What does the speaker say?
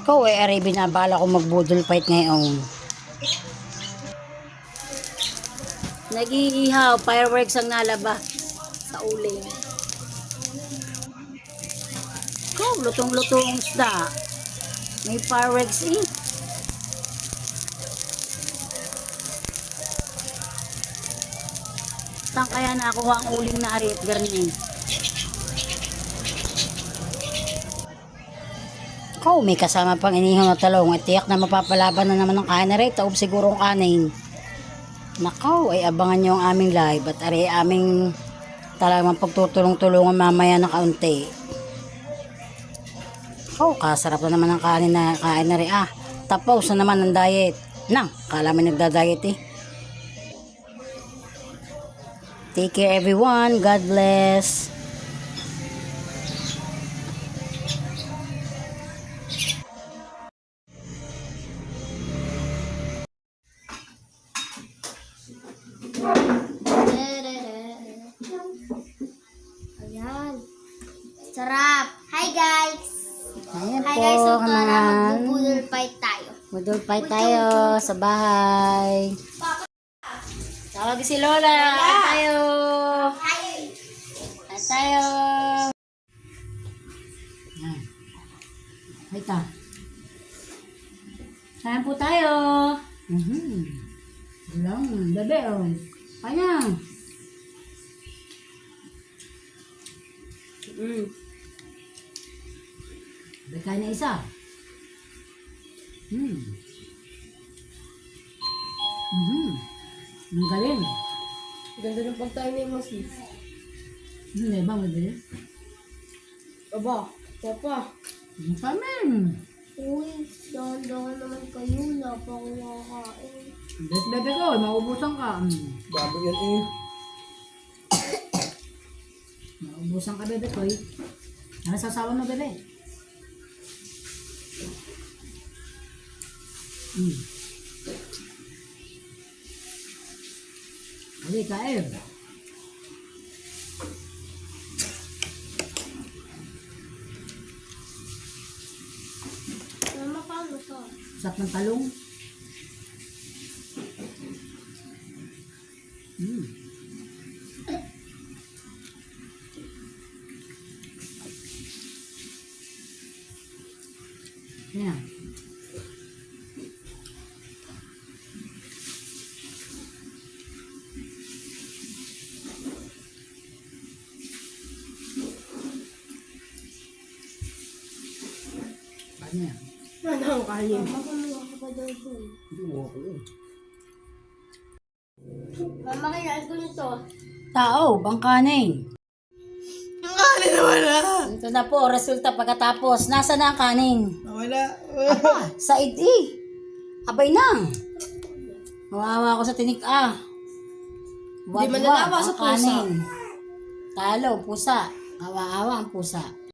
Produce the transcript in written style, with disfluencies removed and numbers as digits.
Ikaw aray binabala ko magbudol fight ngayon. Nag-iihaw, fireworks ang nalaba sa uling. Ikaw, lutong-lutong isda. May fireworks eh. Saan kaya nakuha ang uling na arit garni? Ikaw, may kasama pang inihaw na talong. At tiyak na mapapalaban na naman ng kain na rin. Taob siguro ang kanin. Nakaw, ay abangan nyo ang aming live. At ari aming talagang pagtutulong-tulungan mamaya na kaunti. Oh, kasarap na naman ang kain na rin. Tapos na naman ang diet. Nang, kala mo nagda-diet eh. Take care everyone. God bless. Ayan. Sarap. Hi guys. Ayan Hi po, guys, so tara kanahan. mag-budol fight tayo. Budol fight tayo sa bahay. Tawag si Lola. Kain tayo. Kain tayo. Yan. Wait ah. Kain po tayo. Lang, bebe oh. Kanya. Bigay na isa. Ang galing. Ganda ng pagkain ni Masis. Hindi ba mabili? Aba, papa. Ang kami. Uy, dahan-dahan naman kayo. Wala pa akong nakakain. Bet bebe ko, maubusan ka. Bago yan eh. Maubusan ka bebe ko. Ano sasawa mo bebe? Hali, kain. Mama, paano to? Sarap ng talong. Yan. Yan. Ano ang kain? Mama, kumuha ka pa daw dun. Hindi mo ako yun. Mama, kailangan ko nito. Tao, bangkaning. Ang kanin nawala. Ito na po, resulta pagkatapos. Nasa na ang kaning? Nawala. Sa iti. Abay na. Mawawa ko sa tinik Di mananawa sa pusa. Talo, pusa. Awa-awa ang pusa.